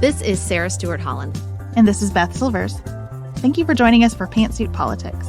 This is Sarah Stewart Holland. And this is Beth Silvers. Thank you for joining us for Pantsuit Politics.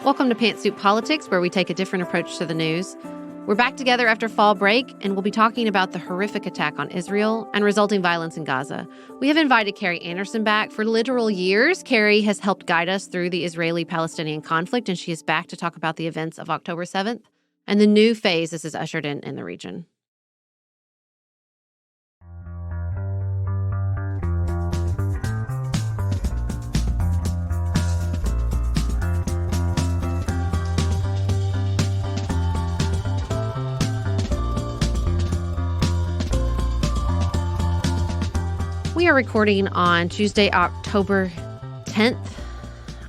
Welcome to Pantsuit Politics, where we take a different approach to the news. We're back together after fall break, and we'll be talking about the horrific attack on Israel and resulting violence in Gaza. We have invited Carrie Anderson back. For literal years, Carrie has helped guide us through the Israeli-Palestinian conflict, and she is back to talk about the events of October 7th and the new phase this has ushered in the region. We are recording on Tuesday, October 10th,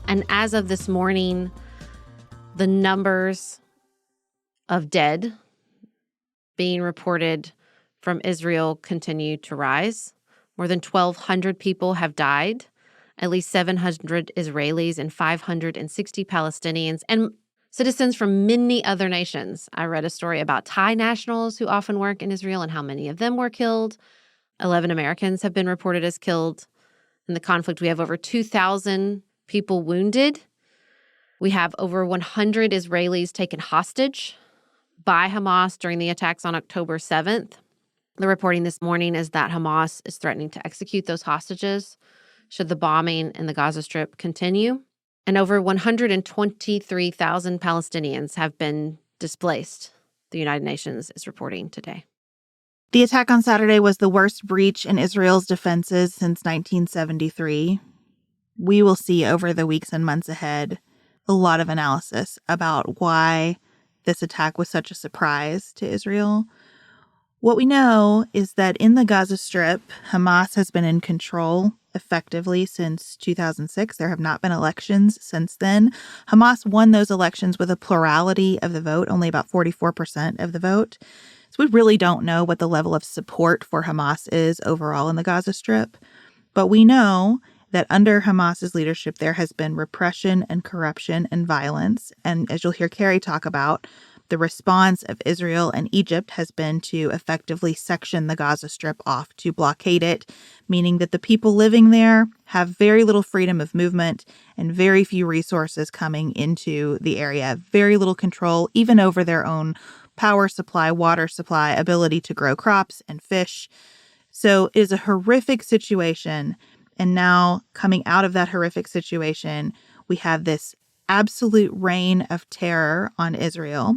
and as of this morning, the numbers of dead being reported from Israel continue to rise. More than 1,200 people have died, at least 700 Israelis and 560 Palestinians, and citizens from many other nations. I read a story about Thai nationals who often work in Israel and how many of them were killed. 11 Americans have been reported as killed in the conflict. We have over 2,000 people wounded. We have over 100 Israelis taken hostage by Hamas during the attacks on October 7th. The reporting this morning is that Hamas is threatening to execute those hostages should the bombing in the Gaza Strip continue. And over 123,000 Palestinians have been displaced, the United Nations is reporting today. The attack on Saturday was the worst breach in Israel's defenses since 1973. We will see over the weeks and months ahead a lot of analysis about why this attack was such a surprise to Israel. What we know is that in the Gaza Strip, Hamas has been in control effectively since 2006. There have not been elections since then. Hamas won those elections with a plurality of the vote, only about 44% of the vote. So we really don't know what the level of support for Hamas is overall in the Gaza Strip. But we know that under Hamas's leadership, there has been repression and corruption and violence. And as you'll hear Carrie talk about, the response of Israel and Egypt has been to effectively section the Gaza Strip off, to blockade it, meaning that the people living there have very little freedom of movement and very few resources coming into the area, very little control, even over their own power supply, water supply, ability to grow crops and fish. So it is a horrific situation. And now coming out of that horrific situation, we have this absolute reign of terror on Israel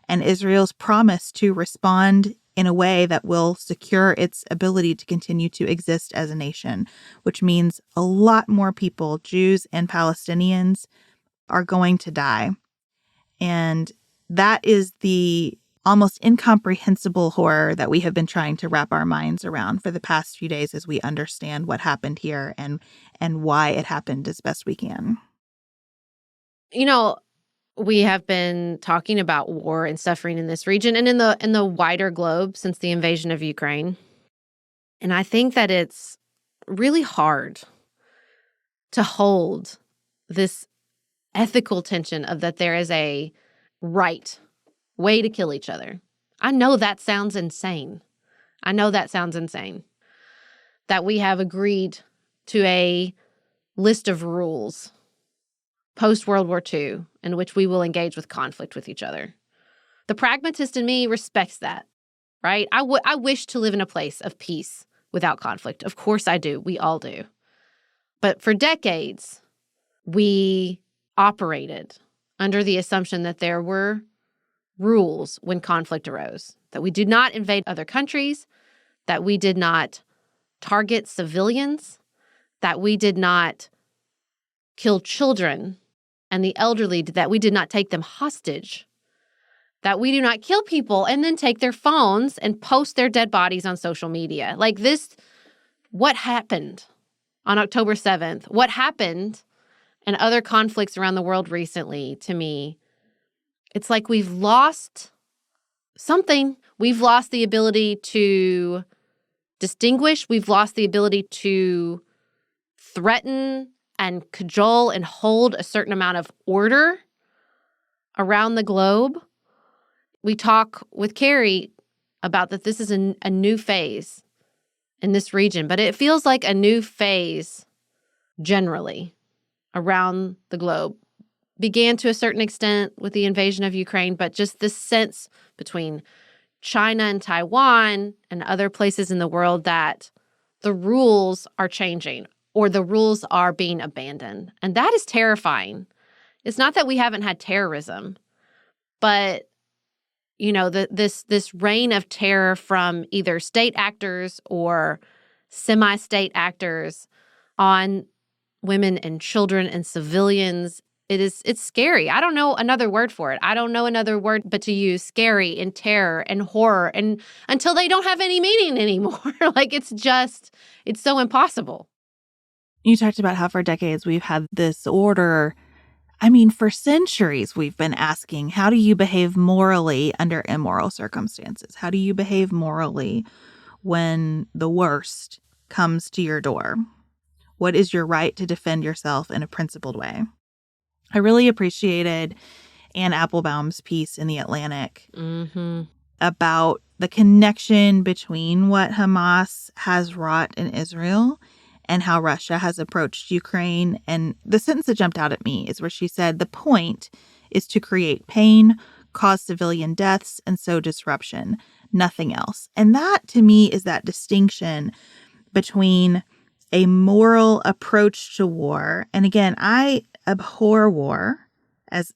and Israel's promise to respond in a way that will secure its ability to continue to exist as a nation, which means a lot more people, Jews and Palestinians, are going to die. And that is the almost incomprehensible horror that we have been trying to wrap our minds around for the past few days as we understand what happened here and why it happened as best we can. You know, we have been talking about war and suffering in this region and in the wider globe since the invasion of Ukraine. And I think that it's really hard to hold this ethical tension of that there is a right way to kill each other. I know that sounds insane. That we have agreed to a list of rules post-World War II in which we will engage with conflict with each other. The pragmatist in me respects that, right? I wish to live in a place of peace without conflict. Of course I do. We all do. But for decades, we operated under the assumption that there were rules when conflict arose, that we did not invade other countries, that we did not target civilians, that we did not kill children and the elderly, that we did not take them hostage, that we do not kill people and then take their phones and post their dead bodies on social media. Like this, what happened on October 7th? What happened in other conflicts around the world recently, to me, it's like we've lost something. We've lost the ability to distinguish. We've lost the ability to threaten and cajole and hold a certain amount of order around the globe. We talk with Carrie about that this is a new phase in this region, but it feels like a new phase generally around the globe. Began to a certain extent with the invasion of Ukraine, but just this sense between China and Taiwan and other places in the world that the rules are changing or the rules are being abandoned. And that is terrifying. It's not that we haven't had terrorism, but this reign of terror from either state actors or semi-state actors on women and children and civilians, it's scary. I don't know another word for it. I don't know another word but to use scary and terror and horror, and until they don't have any meaning anymore. Like it's so impossible. You talked about how for decades we've had this order. I mean, for centuries, we've been asking, how do you behave morally under immoral circumstances? How do you behave morally when the worst comes to your door? What is your right to defend yourself in a principled way? I really appreciated Anne Applebaum's piece in The Atlantic about the connection between what Hamas has wrought in Israel and how Russia has approached Ukraine. And the sentence that jumped out at me is where she said, the point is to create pain, cause civilian deaths, and sow disruption, nothing else. And that, to me, is that distinction between a moral approach to war. And again, I abhor war, as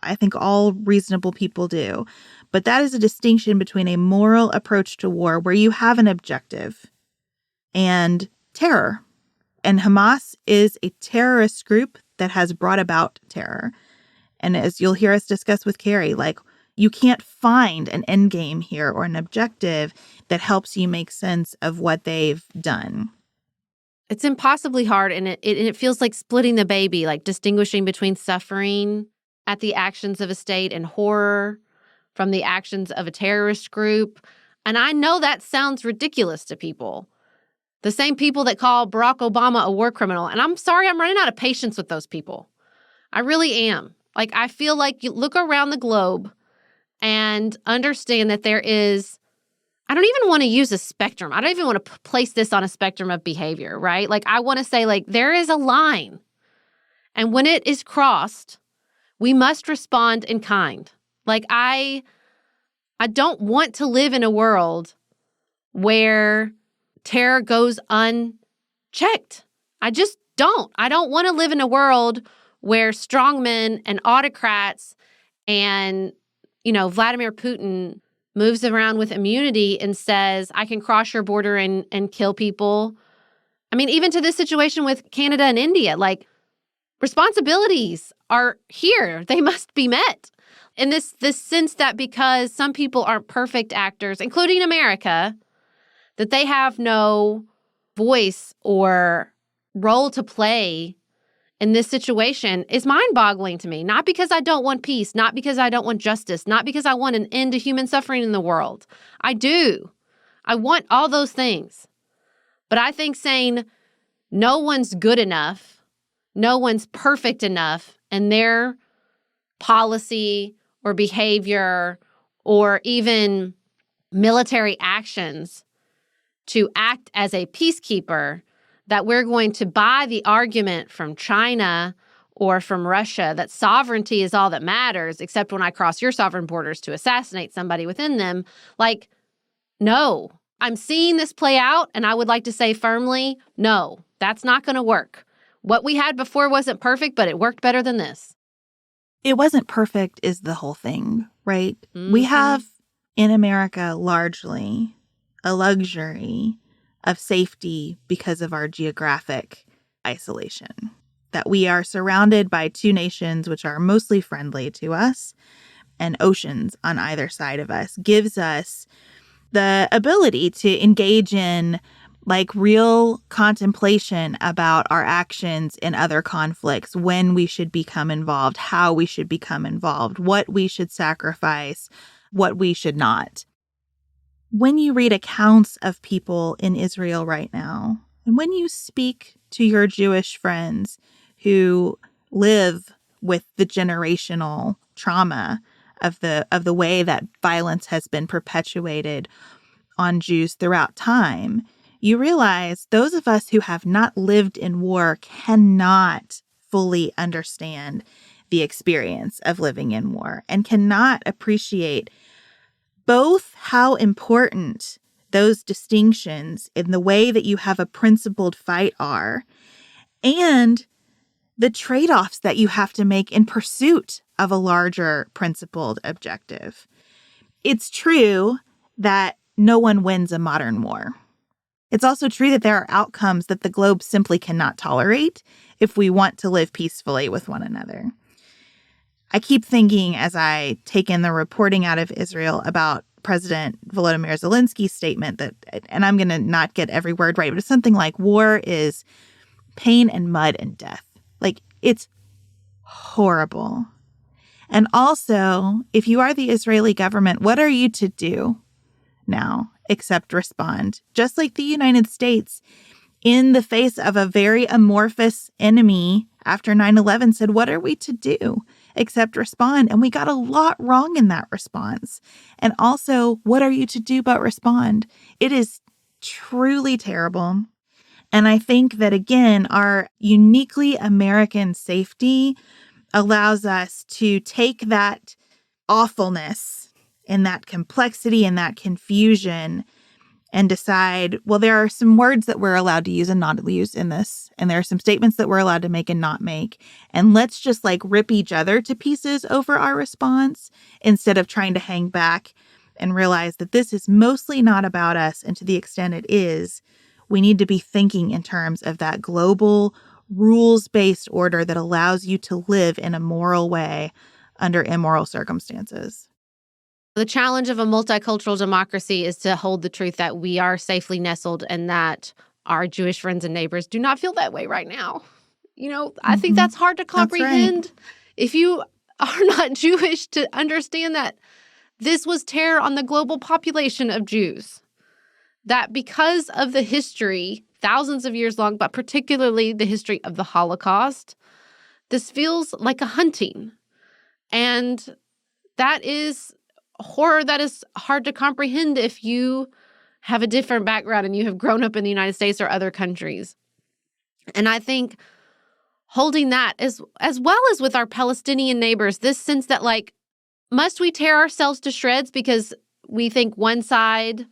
I think all reasonable people do. But that is a distinction between a moral approach to war where you have an objective and terror. And Hamas is a terrorist group that has brought about terror. And as you'll hear us discuss with Carrie, like, you can't find an end game here or an objective that helps you make sense of what they've done. It's impossibly hard, and it feels like splitting the baby, like distinguishing between suffering at the actions of a state and horror from the actions of a terrorist group. And I know that sounds ridiculous to people. The same people that call Barack Obama a war criminal. And I'm sorry, I'm running out of patience with those people. I really am. Like, I feel like you look around the globe and understand that there is, I don't even want to use a spectrum. I don't even want to place this on a spectrum of behavior, right? Like, I want to say, like, there is a line. And when it is crossed, we must respond in kind. Like, I don't want to live in a world where terror goes unchecked. I just don't. I don't want to live in a world where strongmen and autocrats and, Vladimir Putin moves around with immunity and says, I can cross your border and kill people. I mean, even to this situation with Canada and India, like, responsibilities are here. They must be met. And this sense that because some people aren't perfect actors, including America, that they have no voice or role to play in this situation is mind-boggling to me. Not because I don't want peace, not because I don't want justice, not because I want an end to human suffering in the world. I do. I want all those things. But I think saying no one's good enough, no one's perfect enough, and their policy or behavior or even military actions to act as a peacekeeper, that we're going to buy the argument from China or from Russia that sovereignty is all that matters, except when I cross your sovereign borders to assassinate somebody within them. Like, no. I'm seeing this play out, and I would like to say firmly, no, that's not going to work. What we had before wasn't perfect, but it worked better than this. It wasn't perfect is the whole thing, right? We have, in America, largely a luxury of safety because of our geographic isolation, that we are surrounded by two nations which are mostly friendly to us, and oceans on either side of us gives us the ability to engage in like real contemplation about our actions in other conflicts, when we should become involved, how we should become involved, what we should sacrifice, what we should not. When you read accounts of people in Israel right now, and when you speak to your Jewish friends who live with the generational trauma of the way that violence has been perpetuated on Jews throughout time, you realize those of us who have not lived in war cannot fully understand the experience of living in war and cannot appreciate both how important those distinctions in the way that you have a principled fight are, and the trade-offs that you have to make in pursuit of a larger principled objective. It's true that no one wins a modern war. It's also true that there are outcomes that the globe simply cannot tolerate if we want to live peacefully with one another. I keep thinking as I take in the reporting out of Israel about President Volodymyr Zelensky's statement that, and I'm going to not get every word right, but it's something like war is pain and mud and death. Like, it's horrible. And also, if you are the Israeli government, what are you to do now except respond? Just like the United States, in the face of a very amorphous enemy after 9/11, said, what are we to do except respond? And we got a lot wrong in that response. And also, what are you to do but respond? It is truly terrible. And I think that, again, our uniquely American safety allows us to take that awfulness and that complexity and that confusion and decide, well, there are some words that we're allowed to use and not use in this. And there are some statements that we're allowed to make and not make. And let's just rip each other to pieces over our response instead of trying to hang back and realize that this is mostly not about us. And to the extent it is, we need to be thinking in terms of that global rules-based order that allows you to live in a moral way under immoral circumstances. The challenge of a multicultural democracy is to hold the truth that we are safely nestled and that our Jewish friends and neighbors do not feel that way right now. I think that's hard to comprehend. Right. If you are not Jewish, to understand that this was terror on the global population of Jews. That because of the history, thousands of years long, but particularly the history of the Holocaust, this feels like a hunting. And that is horror that is hard to comprehend if you have a different background and you have grown up in the United States or other countries. And I think holding that as well as with our Palestinian neighbors, this sense that must we tear ourselves to shreds because we think one side,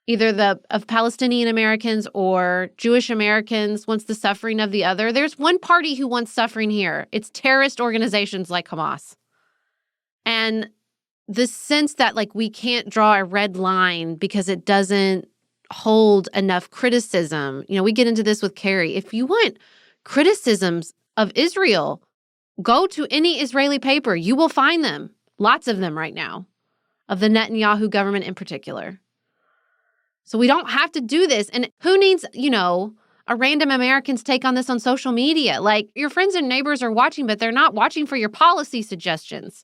either of Palestinian Americans or Jewish Americans, wants the suffering of the other? There's one party who wants suffering here. It's terrorist organizations like Hamas. And the sense that we can't draw a red line because it doesn't hold enough criticism. We get into this with Carrie. If you want criticisms of Israel, go to any Israeli paper. You will find them. Lots of them right now, of the Netanyahu government in particular. So we don't have to do this. And who needs, a random American's take on this on social media? Your friends and neighbors are watching, but they're not watching for your policy suggestions.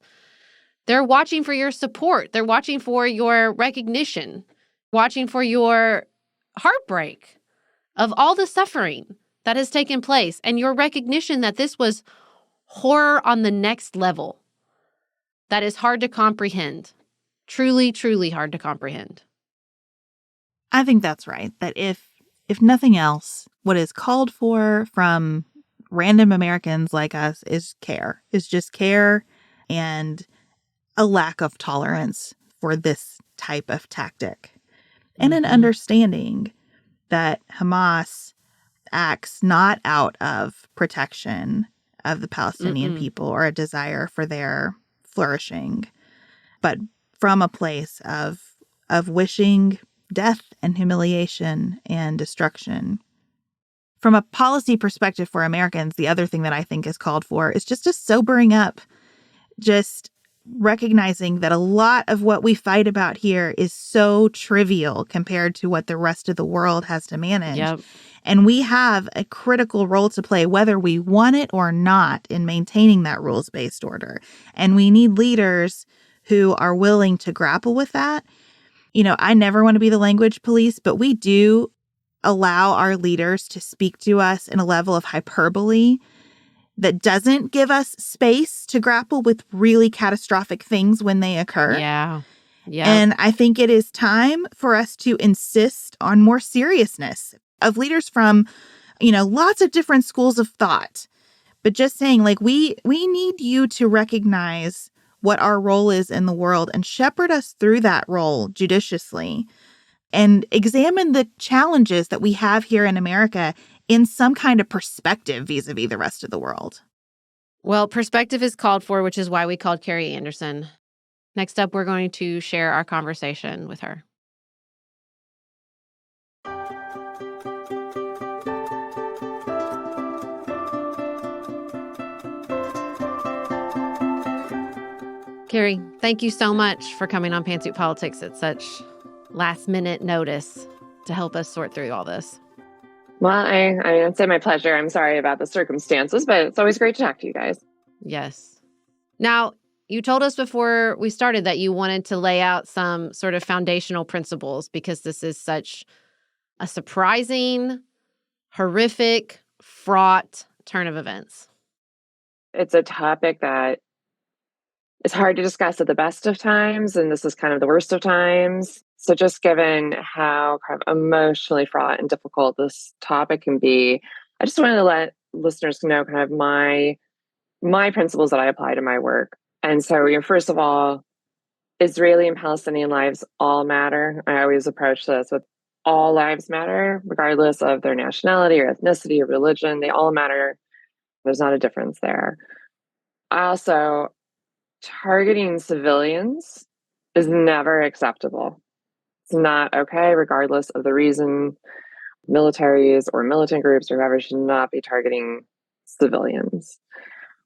They're watching for your support. They're watching for your recognition, watching for your heartbreak of all the suffering that has taken place and your recognition that this was horror on the next level. That is hard to comprehend. Truly, truly hard to comprehend. I think that's right. That if nothing else, what is called for from random Americans like us is just care and a lack of tolerance for this type of tactic. And an understanding that Hamas acts not out of protection of the Palestinian people or a desire for their flourishing, but from a place of wishing death and humiliation and destruction. From a policy perspective for Americans, the other thing that I think is called for is just a sobering up, just recognizing that a lot of what we fight about here is so trivial compared to what the rest of the world has to manage. Yep. And we have a critical role to play, whether we want it or not, in maintaining that rules-based order. And we need leaders who are willing to grapple with that. I never want to be the language police, but we do allow our leaders to speak to us in a level of hyperbole that doesn't give us space to grapple with really catastrophic things when they occur. Yeah. Yeah. And I think it is time for us to insist on more seriousness of leaders from, lots of different schools of thought. But just saying, we need you to recognize what our role is in the world and shepherd us through that role judiciously and examine the challenges that we have here in America in some kind of perspective vis-a-vis the rest of the world. Well, perspective is called for, which is why we called Carrie Anderson. Next up, we're going to share our conversation with her. Carrie, thank you so much for coming on Pantsuit Politics at such last-minute notice to help us sort through all this. Well, I'd say my pleasure. I'm sorry about the circumstances, but it's always great to talk to you guys. Yes. Now, you told us before we started that you wanted to lay out some sort of foundational principles because this is such a surprising, horrific, fraught turn of events. It's a topic that is hard to discuss at the best of times, and this is kind of the worst of times. So just given how kind of emotionally fraught and difficult this topic can be, I just wanted to let listeners know kind of my principles that I apply to my work. And so, first of all, Israeli and Palestinian lives all matter. I always approach this with all lives matter, regardless of their nationality or ethnicity or religion. They all matter. There's not a difference there. Also, targeting civilians is never acceptable. It's not okay, regardless of the reason. Militaries or militant groups or whoever should not be targeting civilians.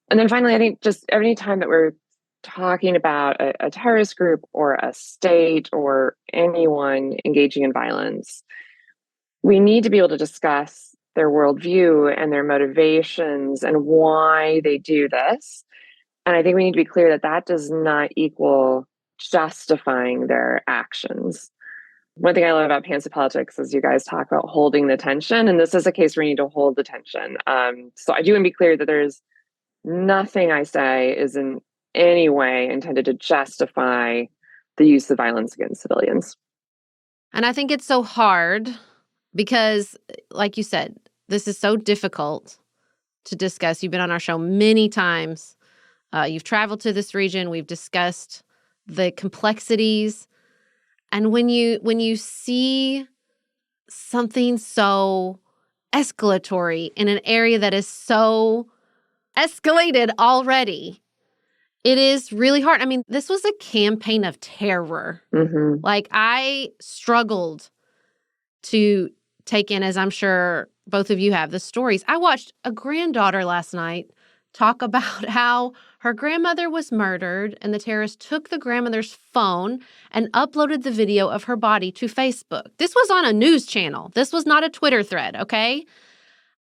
And then finally, I think just any time that we're talking about a terrorist group or a state or anyone engaging in violence, we need to be able to discuss their worldview and their motivations and why they do this. And I think we need to be clear that that does not equal justifying their actions. One thing I love about Pantsuit Politics is you guys talk about holding the tension, and this is a case where you need to hold the tension. So I do want to be clear that there's nothing I say is in any way intended to justify the use of violence against civilians. And I think it's so hard because, like you said, this is so difficult to discuss. You've been on our show many times. You've traveled to this region. We've discussed the complexities. And when you see something so escalatory in an area that is so escalated already, it is really hard. I mean, this was a campaign of terror. Mm-hmm. I struggled to take in, as I'm sure both of you have, the stories. I watched a granddaughter last night talk about how her grandmother was murdered and the terrorists took the grandmother's phone and uploaded the video of her body to Facebook. This was on a news channel. This was not a Twitter thread, okay?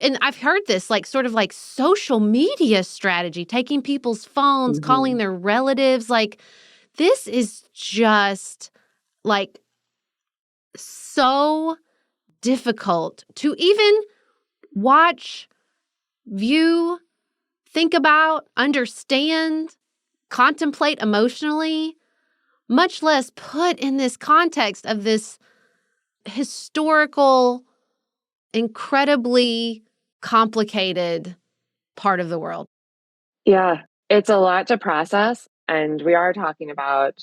And I've heard this sort of social media strategy, taking people's phones, calling their relatives. This is just so difficult to even watch, view, think about, understand, contemplate emotionally, much less put in this context of this historical, incredibly complicated part of the world. Yeah, it's a lot to process. And we are talking about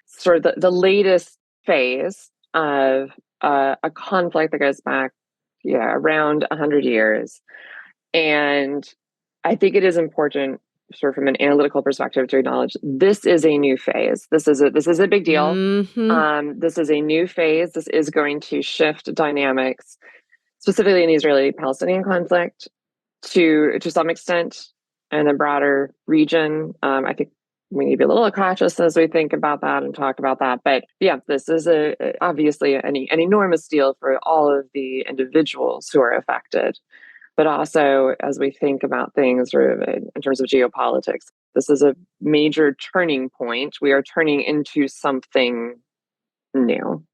sort of the latest phase of a conflict that goes back, around 100 years. And I think it is important, sort of from an analytical perspective, to acknowledge this is a new phase. This is a big deal. Mm-hmm. This is a new phase. This is going to shift dynamics, specifically in the Israeli-Palestinian conflict, to some extent, and the broader region. I think we need to be a little cautious as we think about that and talk about that. But yeah, this is obviously an enormous deal for all of the individuals who are affected. But also, as we think about things sort of in terms of geopolitics, this is a major turning point. We are turning into something new.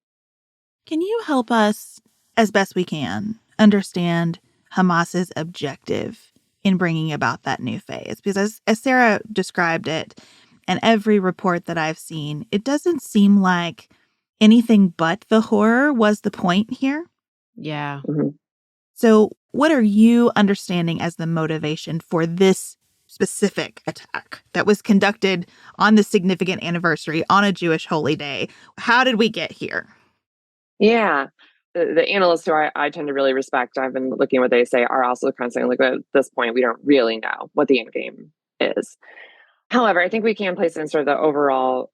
Can you help us, as best we can, understand Hamas's objective in bringing about that new phase? Because as Sarah described it, and every report that I've seen, it doesn't seem like anything but the horror was the point here. Yeah. Mm-hmm. So what are you understanding as the motivation for this specific attack that was conducted on the significant anniversary on a Jewish holy day? How did we get here? Yeah. The analysts who I tend to really respect, I've been looking at what they say, are also kind of saying, like, at this point, we don't really know what the end game is. However, I think we can place it in sort of the overall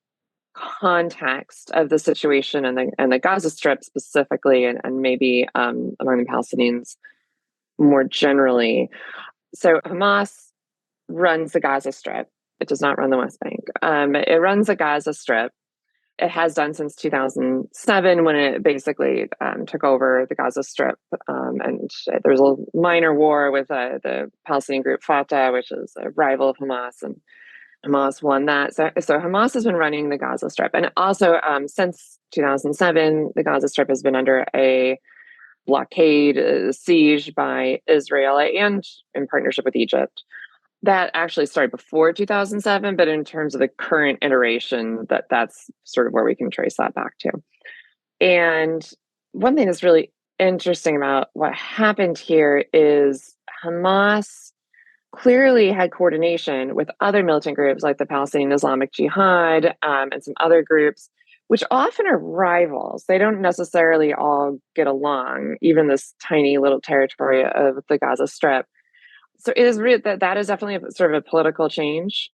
context of the situation and the Gaza Strip specifically, and maybe among the Palestinians more generally. So Hamas runs the Gaza Strip. It does not run the West Bank. It runs the Gaza Strip. It has done since 2007 when it basically took over the Gaza Strip. And there was a minor war with the Palestinian group Fatah, which is a rival of Hamas, and Hamas won that. So Hamas has been running the Gaza Strip. And also, since 2007, the Gaza Strip has been under a blockade, siege by Israel and in partnership with Egypt. That actually started before 2007, but in terms of the current iteration, that's sort of where we can trace that back to. And one thing that's really interesting about what happened here is Hamas clearly had coordination with other militant groups like the Palestinian Islamic Jihad and some other groups, which often are rivals. They don't necessarily all get along, even this tiny little territory of the Gaza Strip. So it is real that is definitely sort of a political change.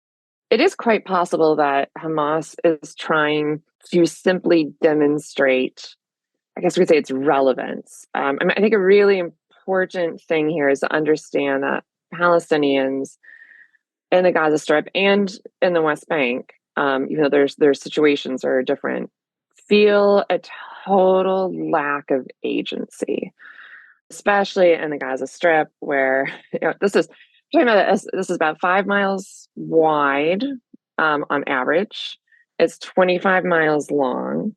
It is quite possible that Hamas is trying to simply demonstrate, I guess we could say, its relevance. I think a really important thing here is to understand that Palestinians in the Gaza Strip and in the West Bank, even though their situations are different, feel a total lack of agency, especially in the Gaza Strip, where this is about 5 miles wide on average. It's 25 miles long.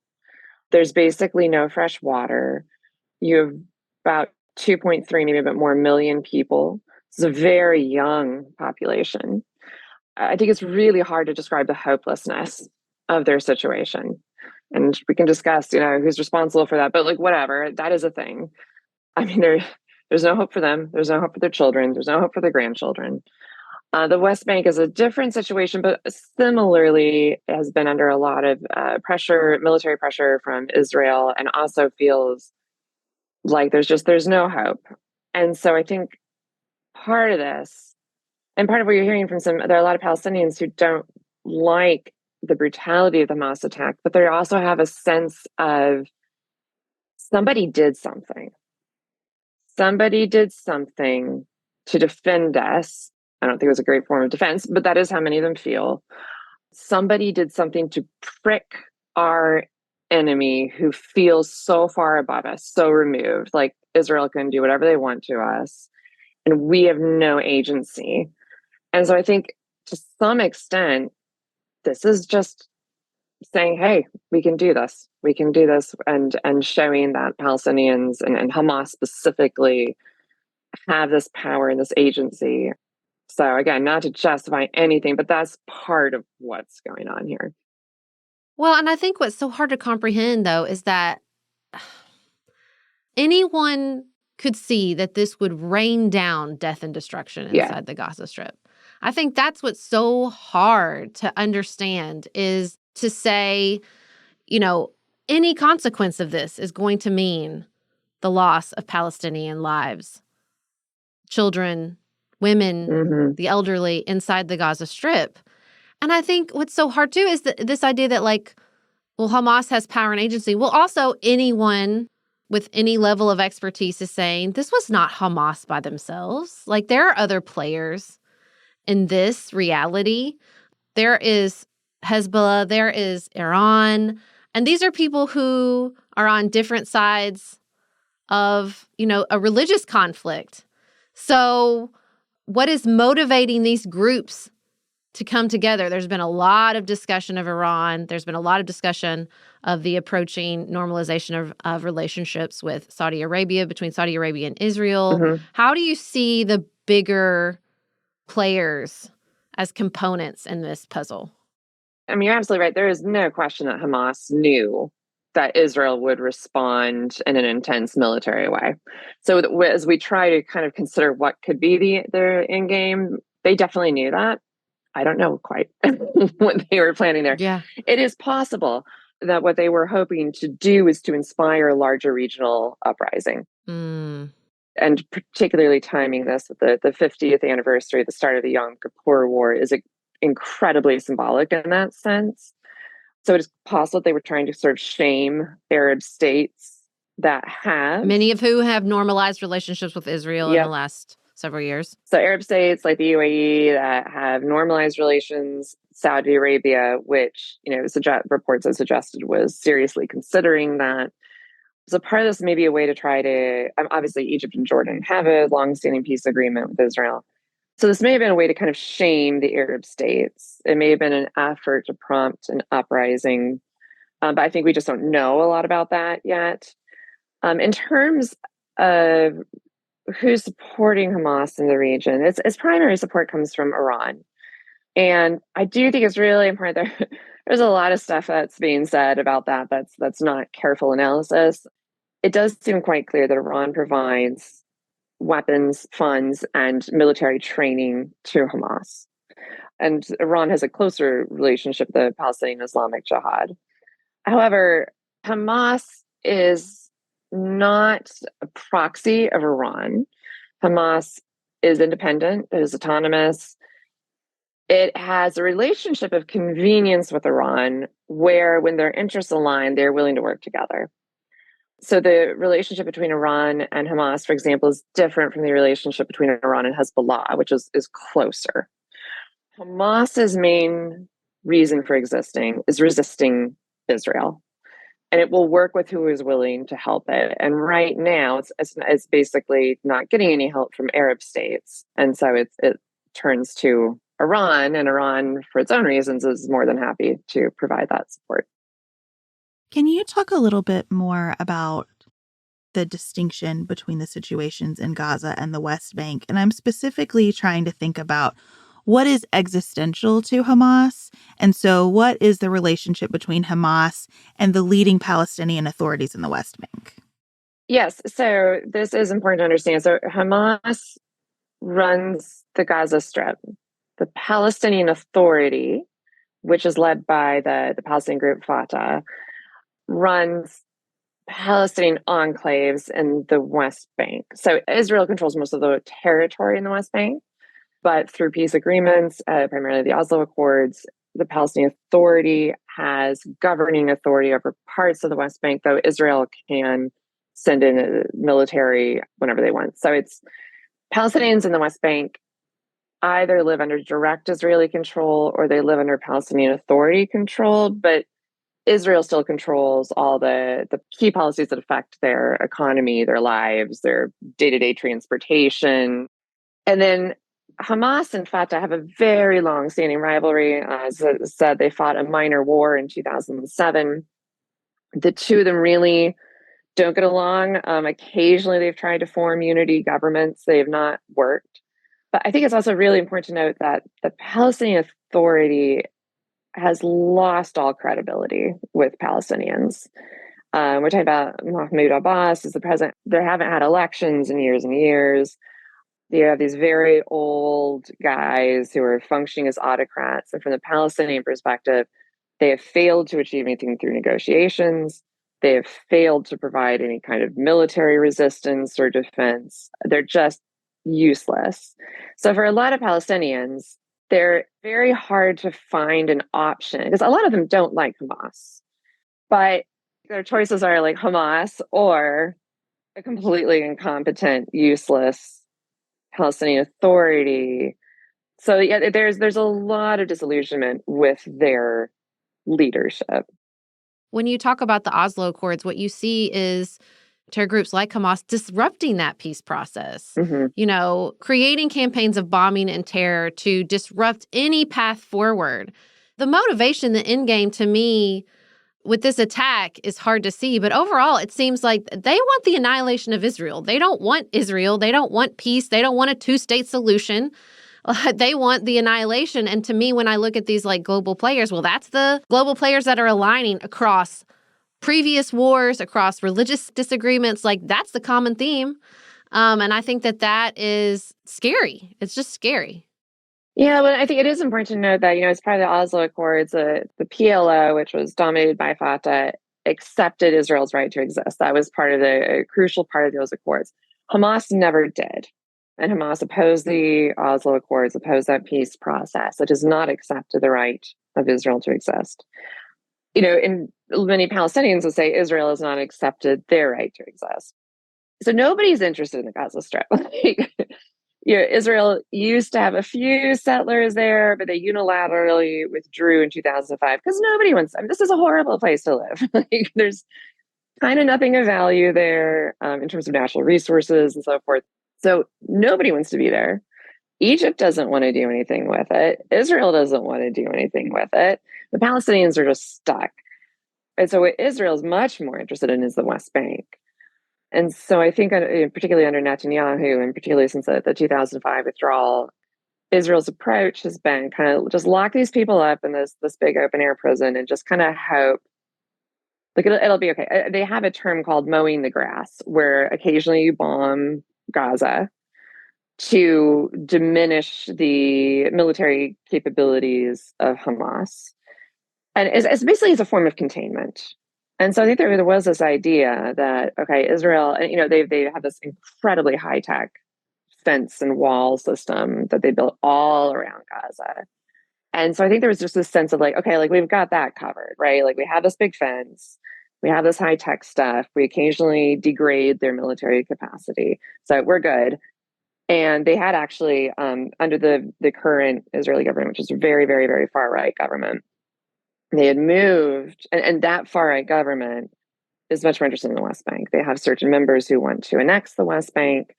There's basically no fresh water. You have about 2.3, maybe a bit more million people. It's a very young population. I think it's really hard to describe the hopelessness of their situation. And we can discuss, who's responsible for that, but like, whatever, that is a thing. I mean, there's no hope for them. There's no hope for their children. There's no hope for their grandchildren. The West Bank is a different situation, but similarly has been under a lot of pressure, military pressure from Israel, and also feels like there's no hope. And so I think part of this, and part of what you're hearing from there are a lot of Palestinians who don't like the brutality of the Hamas attack, but they also have a sense of somebody did something. Somebody did something to defend us. I don't think it was a great form of defense, but that is how many of them feel. Somebody did something to prick our enemy who feels so far above us, so removed, like Israel can do whatever they want to us, and we have no agency. And so I think to some extent, this is just saying, hey, we can do this. We can do this, and showing that Palestinians and Hamas specifically have this power and this agency. So again, not to justify anything, but that's part of what's going on here. Well, and I think what's so hard to comprehend, though, is that anyone could see that this would rain down death and destruction inside the Gaza Strip. I think that's what's so hard to understand, is to say, any consequence of this is going to mean the loss of Palestinian lives, children, women, the elderly inside the Gaza Strip. And I think what's so hard, too, is this idea that, Hamas has power and agency. Well, also anyone with any level of expertise is saying this was not Hamas by themselves. There are other players in this reality. There is Hezbollah, there is Iran, and these are people who are on different sides of, a religious conflict. So what is motivating these groups to come together? There's been a lot of discussion of Iran. There's been a lot of discussion of the approaching normalization of relationships with Saudi Arabia, between Saudi Arabia and Israel. Mhm. How do you see the bigger players as components in this puzzle? I mean, you're absolutely right. There is no question that Hamas knew that Israel would respond in an intense military way. So as we try to kind of consider what could be their end game, they definitely knew that. I don't know quite what they were planning there. Yeah. It is possible that what they were hoping to do is to inspire a larger regional uprising. Mm. And particularly timing this with the 50th anniversary, the start of the Yom Kippur War, is incredibly symbolic in that sense. So it is possible they were trying to sort of shame Arab states that have. Many of who have normalized relationships with Israel in the last several years. So Arab states like the UAE that have normalized relations, Saudi Arabia, which, reports have suggested was seriously considering that. So part of this may be a way to try to, obviously Egypt and Jordan have a longstanding peace agreement with Israel. So this may have been a way to kind of shame the Arab states. It may have been an effort to prompt an uprising, but I think we just don't know a lot about that yet. In terms of who's supporting Hamas in the region, its primary support comes from Iran. And I do think it's really important. There's a lot of stuff that's being said about that's not careful analysis. It does seem quite clear that Iran provides weapons, funds, and military training to Hamas. And Iran has a closer relationship with the Palestinian Islamic Jihad. However, Hamas is not a proxy of Iran. Hamas is independent, it is autonomous. It has a relationship of convenience with Iran where, when their interests align, they're willing to work together. So the relationship between Iran and Hamas, for example, is different from the relationship between Iran and Hezbollah, which is closer. Hamas's main reason for existing is resisting Israel, and it will work with who is willing to help it. And right now, it's basically not getting any help from Arab states, and so it turns to Iran, and Iran, for its own reasons, is more than happy to provide that support. Can you talk a little bit more about the distinction between the situations in Gaza and the West Bank? And I'm specifically trying to think about what is existential to Hamas. And so what is the relationship between Hamas and the leading Palestinian authorities in the West Bank? Yes, so this is important to understand. So Hamas runs the Gaza Strip. The Palestinian Authority, which is led by the Palestinian group Fatah, runs Palestinian enclaves in the West Bank. So Israel controls most of the territory in the West Bank, but through peace agreements, primarily the Oslo Accords, the Palestinian Authority has governing authority over parts of the West Bank, though Israel can send in a military whenever they want. So it's Palestinians in the West Bank either live under direct Israeli control or they live under Palestinian Authority control, but Israel still controls all the key policies that affect their economy, their lives, their day-to-day transportation. And then Hamas and Fatah have a very long-standing rivalry. As I said, they fought a minor war in 2007. The two of them really don't get along. Occasionally, they've tried to form unity governments. They have not worked. But I think it's also really important to note that the Palestinian Authority has lost all credibility with Palestinians. We're talking about Mahmoud Abbas as the president. They haven't had elections in years and years. You have these very old guys who are functioning as autocrats. And from the Palestinian perspective, they have failed to achieve anything through negotiations. They have failed to provide any kind of military resistance or defense. They're just useless. So for a lot of Palestinians, they're very hard to find an option because a lot of them don't like Hamas, but their choices are like Hamas or a completely incompetent, useless Palestinian Authority. So yeah, there's a lot of disillusionment with their leadership. When you talk about the Oslo Accords, what you see is terror groups like Hamas disrupting that peace process, Mm-hmm. Creating campaigns of bombing and terror to disrupt any path forward. The motivation, the end game to me with this attack is hard to see, but overall, it seems like they want the annihilation of Israel. They don't want Israel. They don't want peace. They don't want a two-state solution. They want the annihilation. And to me, when I look at these global players, well, that's the global players that are aligning across previous wars, across religious disagreements. That's the common theme. And I think that is scary. It's just scary. Yeah, but I think it is important to note that, as part of the Oslo Accords, the PLO, which was dominated by Fatah, accepted Israel's right to exist. That was part of a crucial part of those accords. Hamas never did. And Hamas opposed the Oslo Accords, opposed that peace process. It does not accept the right of Israel to exist. And many Palestinians would say Israel has not accepted their right to exist. So nobody's interested in the Gaza Strip. Israel used to have a few settlers there, but they unilaterally withdrew in 2005 because nobody wants. This is a horrible place to live. There's kind of nothing of value there in terms of natural resources and so forth. So nobody wants to be there. Egypt doesn't want to do anything with it. Israel doesn't want to do anything with it. The Palestinians are just stuck. And so what Israel is much more interested in is the West Bank. And so I think, particularly under Netanyahu, and particularly since the 2005 withdrawal, Israel's approach has been kind of just lock these people up in this big open air prison and just kind of hope, it'll be okay. They have a term called mowing the grass, where occasionally you bomb Gaza to diminish the military capabilities of Hamas. And it's basically as a form of containment. And so I think there was this idea that, okay, Israel, and they have this incredibly high-tech fence and wall system that they built all around Gaza. And so I think there was just this sense of okay, we've got that covered, right? We have this big fence, we have this high-tech stuff, we occasionally degrade their military capacity, so we're good. And they had actually, under the current Israeli government, which is a very, very, very far-right government, they had moved, and that far-right government is much more interested in the West Bank. They have certain members who want to annex the West Bank,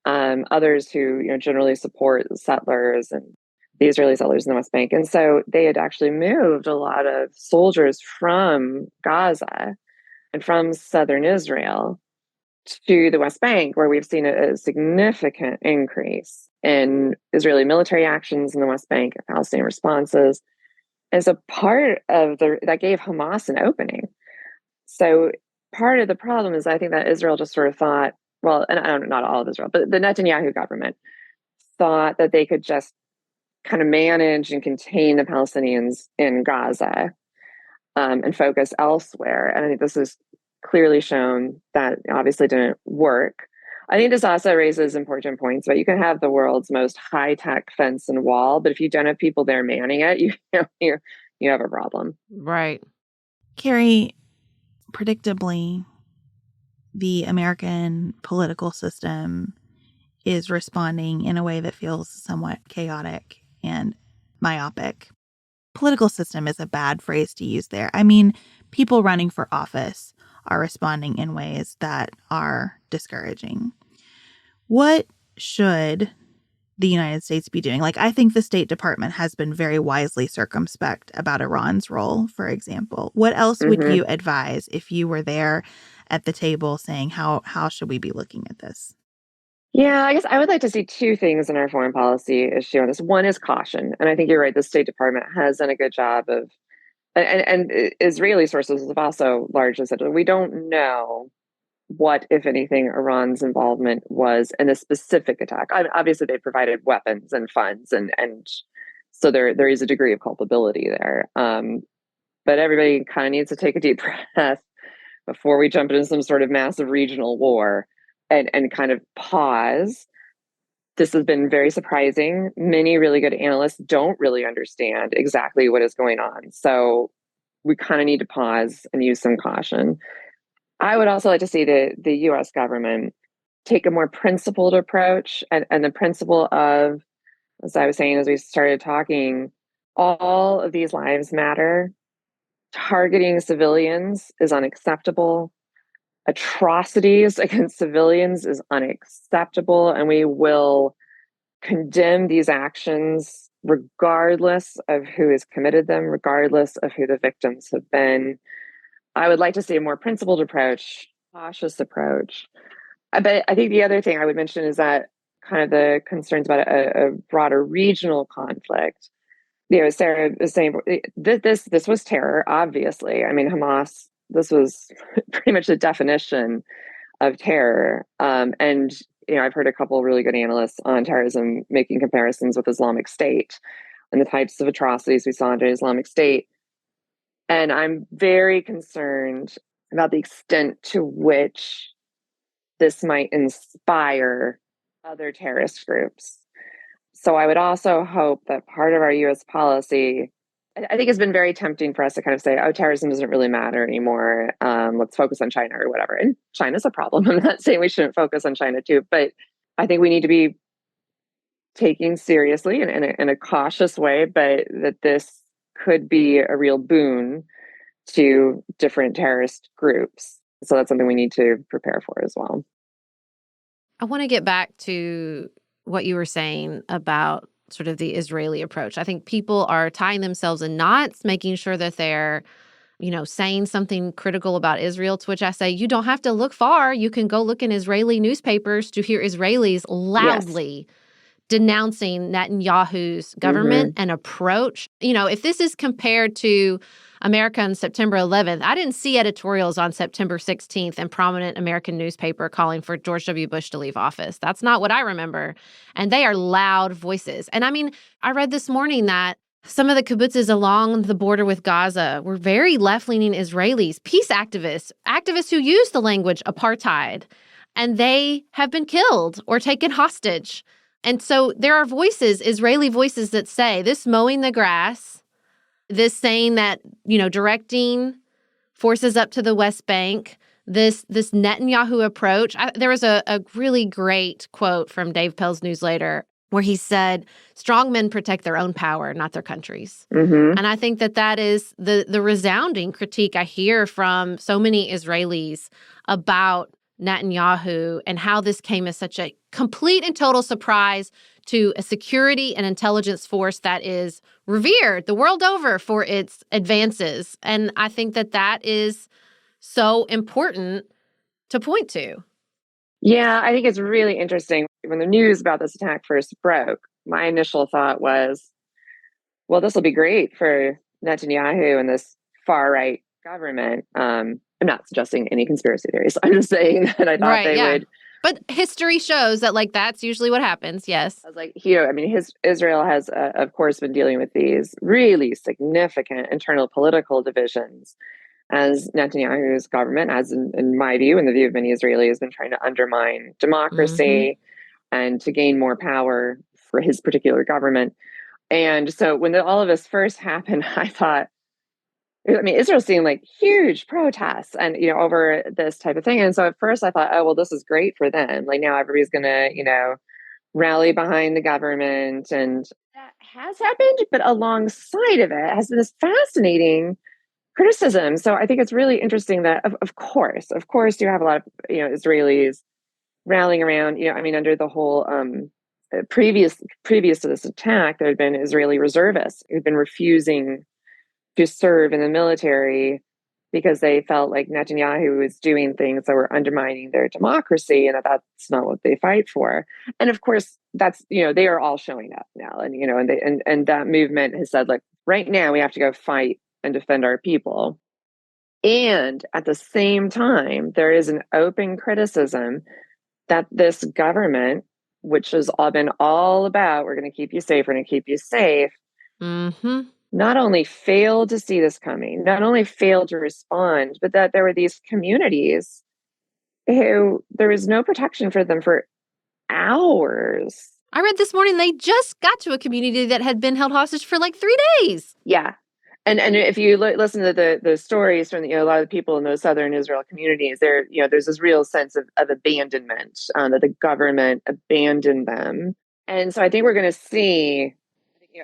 others who generally support settlers and the Israeli settlers in the West Bank. And so they had actually moved a lot of soldiers from Gaza and from southern Israel to the West Bank, where we've seen a significant increase in Israeli military actions in the West Bank and Palestinian responses. And so part of that gave Hamas an opening. So part of the problem is I think that Israel just sort of thought, well, and I don't, not all of Israel, but the Netanyahu government thought that they could just kind of manage and contain the Palestinians in Gaza and focus elsewhere. And I think this has clearly shown that obviously didn't work. I think this also raises important points, but you can have the world's most high-tech fence and wall, but if you don't have people there manning it, you have a problem. Right. Carrie, predictably, the American political system is responding in a way that feels somewhat chaotic and myopic. Political system is a bad phrase to use there. I mean, people running for office are responding in ways that are discouraging. What should the United States be doing? I think the State Department has been very wisely circumspect about Iran's role, for example. What else would you advise if you were there at the table saying, how should we be looking at this? Yeah, I guess I would like to see two things in our foreign policy issue on this. One is caution. And I think you're right. The State Department has done a good job of, and Israeli sources have also largely said, we don't know what, if anything, Iran's involvement was in a specific attack. Obviously, they provided weapons and funds, and so there is a degree of culpability there. But everybody kind of needs to take a deep breath before we jump into some sort of massive regional war and kind of pause. This has been very surprising. Many really good analysts don't really understand exactly what is going on. So we kind of need to pause and use some caution. I would also like to see the US government take a more principled approach and the principle of, as I was saying, as we started talking, all of these lives matter. Targeting civilians is unacceptable. atrocities against civilians is unacceptable, and we will condemn these actions regardless of who has committed them, regardless of who the victims have been. I would like to see a more principled approach, cautious approach. But I think the other thing I would mention is that kind of the concerns about a broader regional conflict. Sarah was saying this was terror, obviously. I mean, Hamas, this was pretty much the definition of terror. And I've heard a couple of really good analysts on terrorism making comparisons with Islamic State and the types of atrocities we saw under Islamic State. And I'm very concerned about the extent to which this might inspire other terrorist groups. So I would also hope that part of our US policy, I think it's been very tempting for us to kind of say, oh, terrorism doesn't really matter anymore. Let's focus on China or whatever. And China's a problem. I'm not saying we shouldn't focus on China too, but I think we need to be taking seriously in a cautious way, but that this could be a real boon to different terrorist groups. So that's something we need to prepare for as well. I want to get back to what you were saying about sort of the Israeli approach. I think people are tying themselves in knots, making sure that they're, saying something critical about Israel, to which I say, you don't have to look far. You can go look in Israeli newspapers to hear Israelis loudly denouncing Netanyahu's government and approach. If this is compared to America on September 11th, I didn't see editorials on September 16th in prominent American newspaper calling for George W. Bush to leave office. That's not what I remember. And they are loud voices. And I read this morning that some of the kibbutzes along the border with Gaza were very left-leaning Israelis, peace activists who use the language apartheid, and they have been killed or taken hostage. And so there are voices, Israeli voices, that say this mowing the grass, this saying that, directing forces up to the West Bank, this Netanyahu approach. There was a really great quote from Dave Pell's newsletter where he said, strong men protect their own power, not their country's. And I think that is the resounding critique I hear from so many Israelis about Netanyahu and how this came as such a complete and total surprise to a security and intelligence force that is revered the world over for its advances. And I think that is so important to point to. Yeah, I think it's really interesting. When the news about this attack first broke, my initial thought was, well, this will be great for Netanyahu and this far-right government. I'm not suggesting any conspiracy theories. I'm just saying that I thought they would. But history shows that, that's usually what happens, yes. I was like, Israel has, of course, been dealing with these really significant internal political divisions as Netanyahu's government, as in my view, and the view of many Israelis, has been trying to undermine democracy and to gain more power for his particular government. And so when all of this first happened, I thought, Israel's seeing huge protests and, over this type of thing. And so at first I thought, oh, well, this is great for them. Now everybody's going to, rally behind the government. And that has happened. But alongside of it has been this fascinating criticism. So I think it's really interesting that, of course, you have a lot of, Israelis rallying around, under the whole previous to this attack, there had been Israeli reservists who'd been refusing to serve in the military because they felt like Netanyahu was doing things that were undermining their democracy and that's not what they fight for. And of course, that's, they are all showing up now. And, and that movement has said, right now we have to go fight and defend our people. And at the same time, there is an open criticism that this government, which has been all about, we're going to keep you safe, we're going to keep you safe, not only failed to see this coming, not only failed to respond, but that there were these communities who there was no protection for them for hours. I read this morning they just got to a community that had been held hostage for 3 days. Yeah. And if you listen to the stories from a lot of the people in those southern Israel communities, there's this real sense of abandonment, that the government abandoned them. And so I think we're going to see,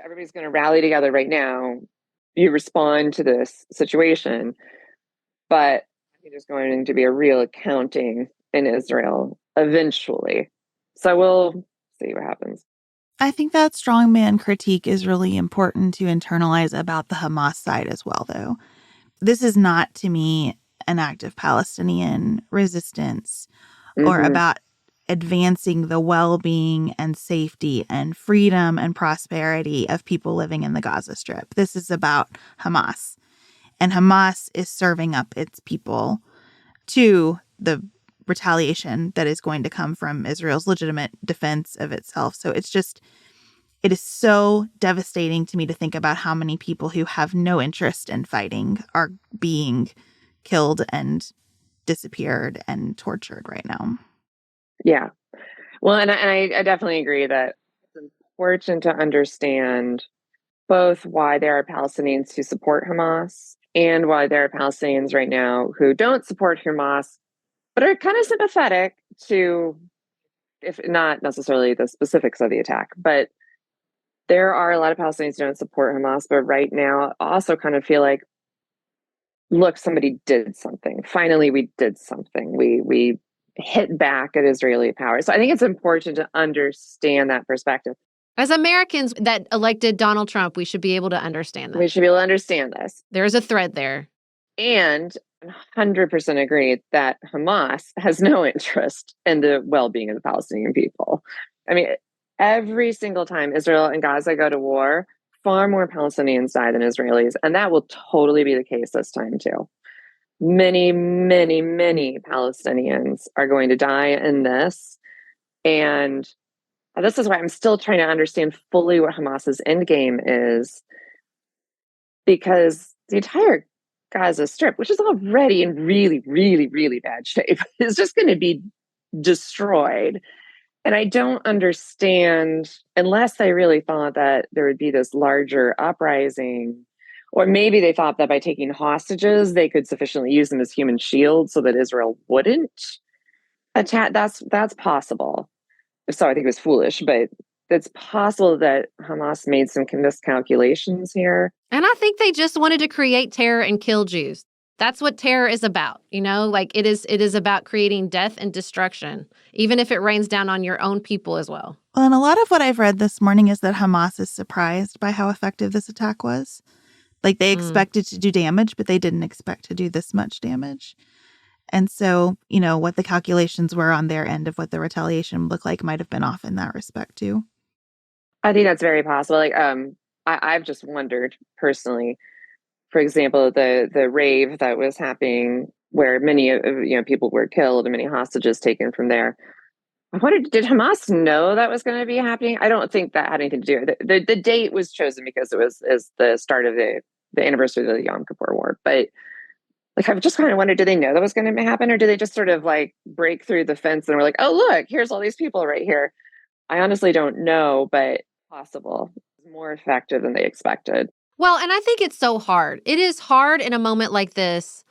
everybody's going to rally together right now. You respond to this situation, but There's going to be a real accounting in Israel eventually. So we'll see what happens. I think that strongman critique is really important to internalize about the Hamas side as well, though. This is not, to me, an act of Palestinian resistance or about advancing the well-being and safety and freedom and prosperity of people living in the Gaza Strip. This is about Hamas. And Hamas is serving up its people to the retaliation that is going to come from Israel's legitimate defense of itself. So it is so devastating to me to think about how many people who have no interest in fighting are being killed and disappeared and tortured right now. Yeah. Well, and I definitely agree that it's important to understand both why there are Palestinians who support Hamas and why there are Palestinians right now who don't support Hamas, but are kind of sympathetic to, if not necessarily the specifics of the attack, but there are a lot of Palestinians who don't support Hamas, but right now also kind of feel like, look, somebody did something. Finally, we did something. We hit back at Israeli power. So I think it's important to understand that perspective. As Americans that elected Donald Trump, we should be able to understand that. We should be able to understand this. There's a thread there. And 100% agree that Hamas has no interest in the well-being of the Palestinian people. I mean, every single time Israel and Gaza go to war, far more Palestinians die than Israelis. And that will totally be the case this time, too. Many, many, many Palestinians are going to die in this. And this is why I'm still trying to understand fully what Hamas's endgame is, because the entire Gaza Strip, which is already in really, really, really bad shape, is just going to be destroyed. And I don't understand, unless they really thought that there would be this larger uprising, or maybe they thought that by taking hostages, they could sufficiently use them as human shields so that Israel wouldn't attack. That's possible. So I think it was foolish, but it's possible that Hamas made some miscalculations here. And I think they just wanted to create terror and kill Jews. That's what terror is about, like it is about creating death and destruction, even if it rains down on your own people as well. Well, and a lot of what I've read this morning is that Hamas is surprised by how effective this attack was. Like they expected to do damage, but they didn't expect to do this much damage. And so, what the calculations were on their end of what the retaliation looked like might have been off in that respect too. I think that's very possible. Like, I've just wondered personally, for example, the rave that was happening where many people were killed and many hostages taken from there. I wondered, did Hamas know that was going to be happening? I don't think that had anything to do with it. The date was chosen because it was the start of the anniversary of the Yom Kippur War. But like, I've just kind of wondered, did they know that was going to happen, or did they just sort of like break through the fence and were like, oh, look, here's all these people right here? I honestly don't know, but possible. It's more effective than they expected. Well, and I think it's so hard. It is hard in a moment like this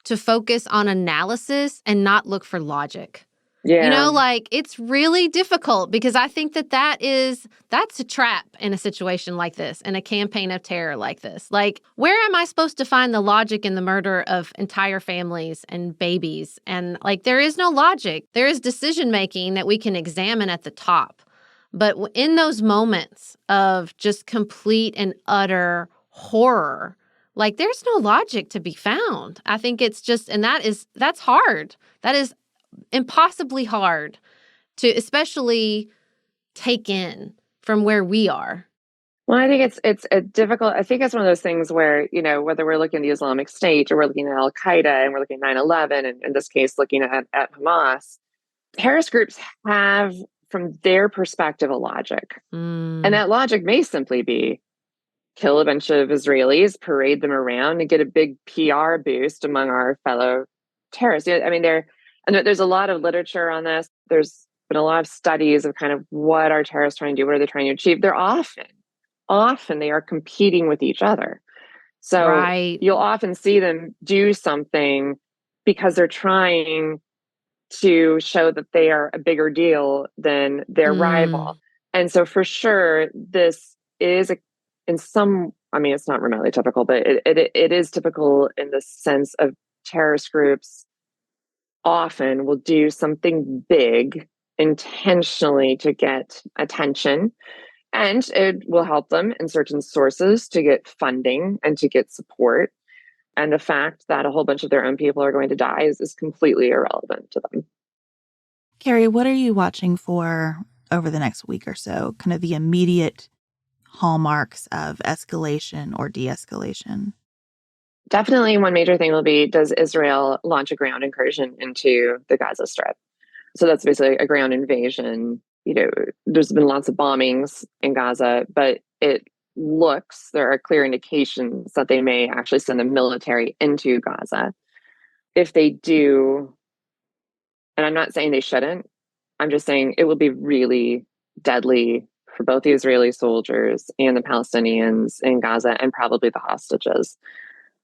to focus on analysis and not look for logic. Yeah. It's really difficult because I think that's a trap in a situation like this, in a campaign of terror like this. Like, where am I supposed to find the logic in the murder of entire families and babies? And there is no logic. There is decision making that we can examine at the top. But in those moments of just complete and utter horror, there's no logic to be found. I think it's just, and that's hard. That is impossibly hard to especially take in from where we are. Well, I think it's a difficult. I think it's one of those things where, whether we're looking at the Islamic State or we're looking at Al Qaeda and we're looking at 9/11, and in this case, looking at Hamas, terrorist groups have, from their perspective, a logic. And that logic may simply be kill a bunch of Israelis, parade them around, and get a big PR boost among our fellow terrorists. I mean, there's a lot of literature on this. There's been a lot of studies of kind of what are terrorists trying to do, what are they trying to achieve. They're often they are competing with each other. So right. You'll often see them do something because they're trying to show that they are a bigger deal than their rival. And so for sure, this is it's not remotely typical, but it is typical in the sense of terrorist groups often will do something big intentionally to get attention, and it will help them in certain sources to get funding and to get support. And the fact that a whole bunch of their own people are going to die is completely irrelevant to them. Carrie, what are you watching for over the next week or so? Kind of the immediate hallmarks of escalation or de-escalation? Definitely one major thing will be, does Israel launch a ground incursion into the Gaza Strip? So that's basically a ground invasion. There's been lots of bombings in Gaza, but there are clear indications that they may actually send the military into Gaza. If they do, and I'm not saying they shouldn't, I'm just saying it will be really deadly for both the Israeli soldiers and the Palestinians in Gaza, and probably the hostages.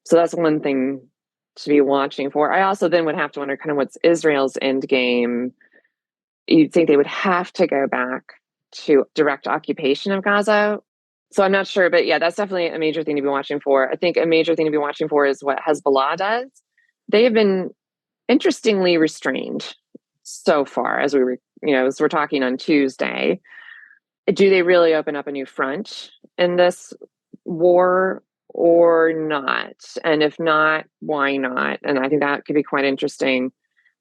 So that's one thing to be watching for. I also then would have to wonder kind of what's Israel's end game. You'd think they would have to go back to direct occupation of Gaza. So I'm not sure, but yeah, that's definitely a major thing to be watching for. I think a major thing to be watching for is what Hezbollah does. They have been interestingly restrained so far, as we're talking on Tuesday. Do they really open up a new front in this war or not? And if not, why not? And I think that could be quite interesting.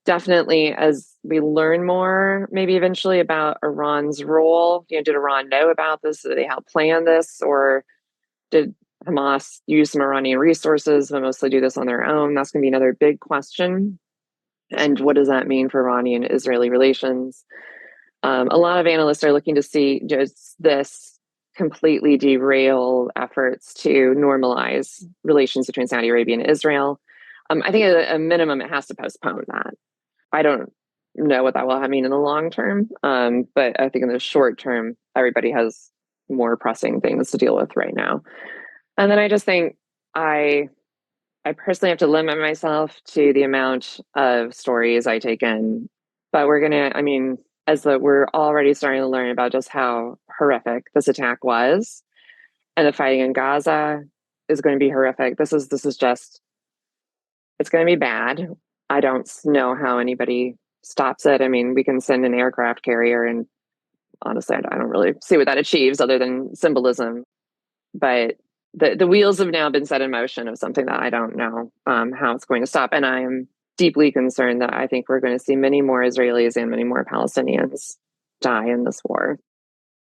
Definitely, as we learn more, maybe eventually about Iran's role. Did Iran know about this? Did they help plan this? Or did Hamas use some Iranian resources but mostly do this on their own? That's going to be another big question. And what does that mean for Iranian-Israeli relations? A lot of analysts are looking to see just this completely derail efforts to normalize relations between Saudi Arabia and Israel. I think at a minimum, it has to postpone that. I don't know what that will mean in the long term, but I think in the short term, everybody has more pressing things to deal with right now. And then I just think I personally have to limit myself to the amount of stories I take in. But we're already starting to learn about just how horrific this attack was, and the fighting in Gaza is going to be horrific. This is just, it's going to be bad. I don't know how anybody stops it. I mean, we can send an aircraft carrier, and honestly, I don't really see what that achieves other than symbolism. But the wheels have now been set in motion of something that I don't know how it's going to stop. And I am deeply concerned that I think we're going to see many more Israelis and many more Palestinians die in this war.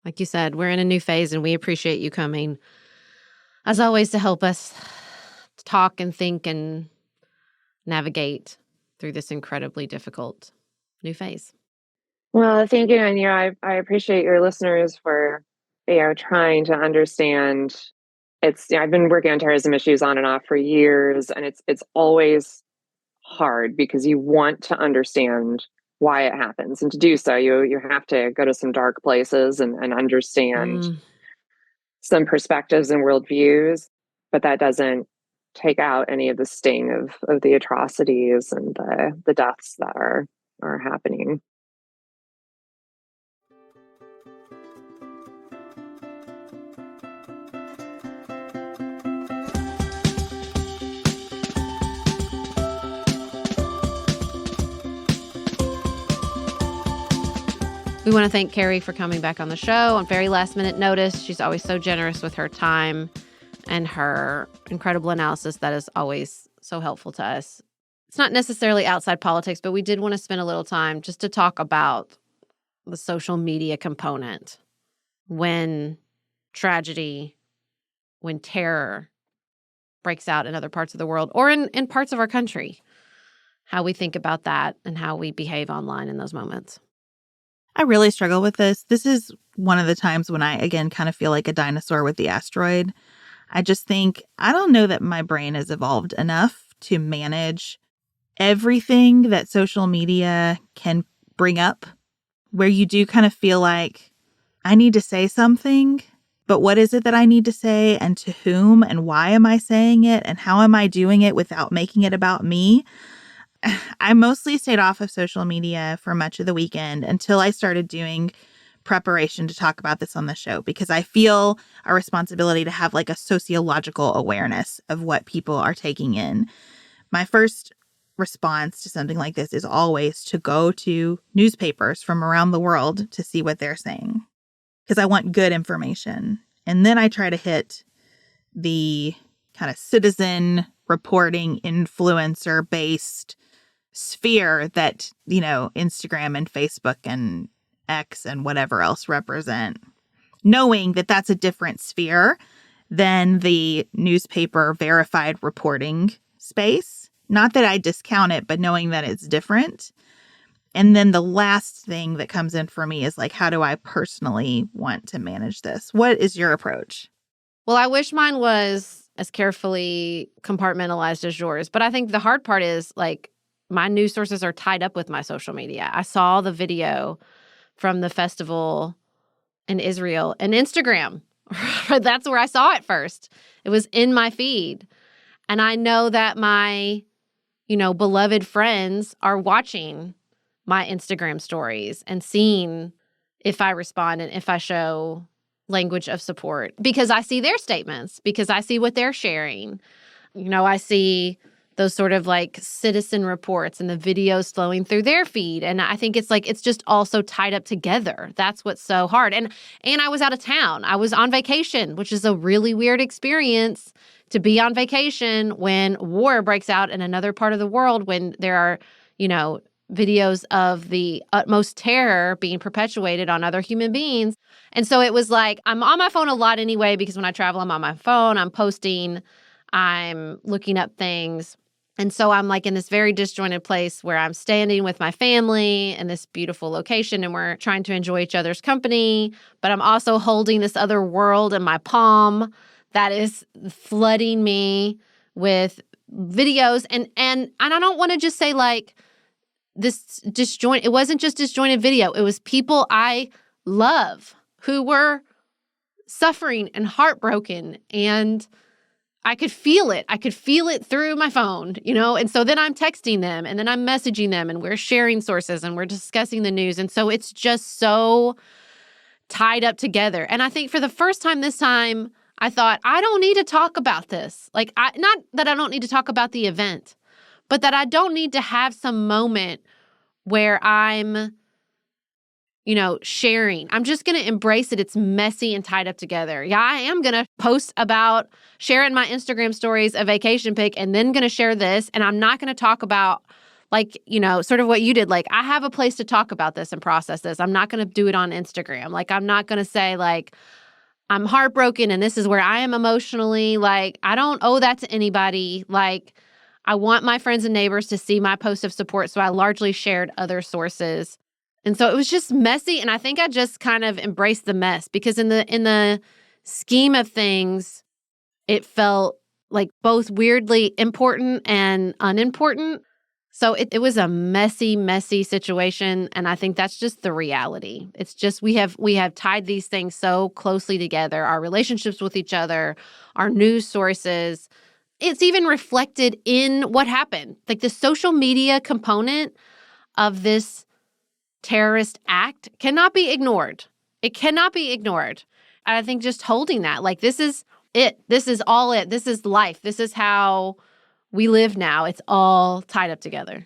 Like you said, we're in a new phase, and we appreciate you coming, as always, to help us talk and think and navigate through this incredibly difficult new phase. Well, thank you. And I appreciate your listeners for trying to understand. I've been working on terrorism issues on and off for years, and it's always hard because you want to understand why it happens, and to do so, you have to go to some dark places and understand some perspectives and worldviews. But that doesn't take out any of the sting of the atrocities and the deaths that are happening. We want to thank Carrie for coming back on the show on very last minute notice. She's always so generous with her time and her incredible analysis that is always so helpful to us. It's not necessarily outside politics, but we did want to spend a little time just to talk about the social media component when tragedy, when terror breaks out in other parts of the world or in parts of our country, how we think about that and how we behave online in those moments. I really struggle with this. This is one of the times when I, again, kind of feel like a dinosaur with the asteroid. I just think, I don't know that my brain has evolved enough to manage everything that social media can bring up, where you do kind of feel like, I need to say something, but what is it that I need to say, and to whom, and why am I saying it, and how am I doing it without making it about me? I mostly stayed off of social media for much of the weekend until I started doing preparation to talk about this on the show, because I feel a responsibility to have like a sociological awareness of what people are taking in. My first response to something like this is always to go to newspapers from around the world to see what they're saying, because I want good information. And then I try to hit the kind of citizen reporting, influencer based sphere that, Instagram and Facebook and X and whatever else represent, knowing that that's a different sphere than the newspaper verified reporting space. Not that I discount it, but knowing that it's different. And then the last thing that comes in for me is like, how do I personally want to manage this? What is your approach? Well, I wish mine was as carefully compartmentalized as yours. But I think the hard part is like my news sources are tied up with my social media. I saw the video from the festival in Israel and Instagram. That's where I saw it first. It was in my feed. And I know that my, beloved friends are watching my Instagram stories and seeing if I respond and if I show language of support, because I see their statements, because I see what they're sharing. I see those sort of like citizen reports and the videos flowing through their feed. And I think it's just all so tied up together. That's what's so hard. And I was out of town. I was on vacation, which is a really weird experience to be on vacation when war breaks out in another part of the world, when there are, videos of the utmost terror being perpetuated on other human beings. And so it was like, I'm on my phone a lot anyway, because when I travel, I'm on my phone, I'm posting, I'm looking up things. And so I'm like in this very disjointed place where I'm standing with my family in this beautiful location and we're trying to enjoy each other's company. But I'm also holding this other world in my palm that is flooding me with videos. And I don't want to just say like this it wasn't just disjointed video. It was people I love who were suffering and heartbroken, and I could feel it. I could feel it through my phone, and so then I'm texting them and then I'm messaging them and we're sharing sources and we're discussing the news. And so it's just so tied up together. And I think for the first time this time, I thought, I don't need to talk about this. Like, not that I don't need to talk about the event, but that I don't need to have some moment where I'm, sharing. I'm just going to embrace it. It's messy and tied up together. Yeah, I am going to post about sharing my Instagram stories, a vacation pic, and then going to share this. And I'm not going to talk about like, sort of what you did. Like, I have a place to talk about this and process this. I'm not going to do it on Instagram. Like, I'm not going to say like, I'm heartbroken and this is where I am emotionally. Like, I don't owe that to anybody. Like, I want my friends and neighbors to see my post of support. So I largely shared other sources. And so it was just messy. And I think I just kind of embraced the mess, because in the scheme of things, it felt like both weirdly important and unimportant. So it was a messy, messy situation. And I think that's just the reality. It's just we have tied these things so closely together, our relationships with each other, our news sources. It's even reflected in what happened. Like the social media component of this terrorist act cannot be ignored. It cannot be ignored. And I think just holding that, like, this is it. This is all it. This is life. This is how we live now. It's all tied up together.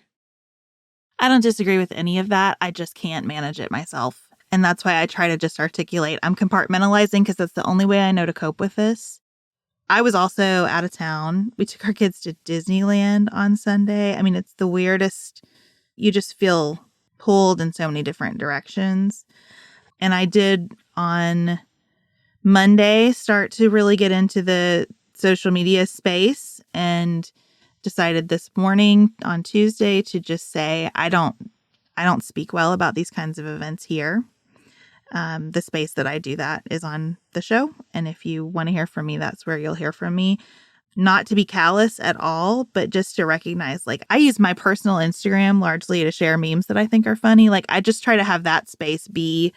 I don't disagree with any of that. I just can't manage it myself. And that's why I try to just articulate. I'm compartmentalizing because that's the only way I know to cope with this. I was also out of town. We took our kids to Disneyland on Sunday. I mean, it's the weirdest. You just feel pulled in so many different directions. And I did on Monday start to really get into the social media space, and decided this morning on Tuesday to just say, I don't speak well about these kinds of events here. The space that I do that is on the show. And if you want to hear from me, that's where you'll hear from me. Not to be callous at all, but just to recognize, like, I use my personal Instagram largely to share memes that I think are funny. Like, I just try to have that space be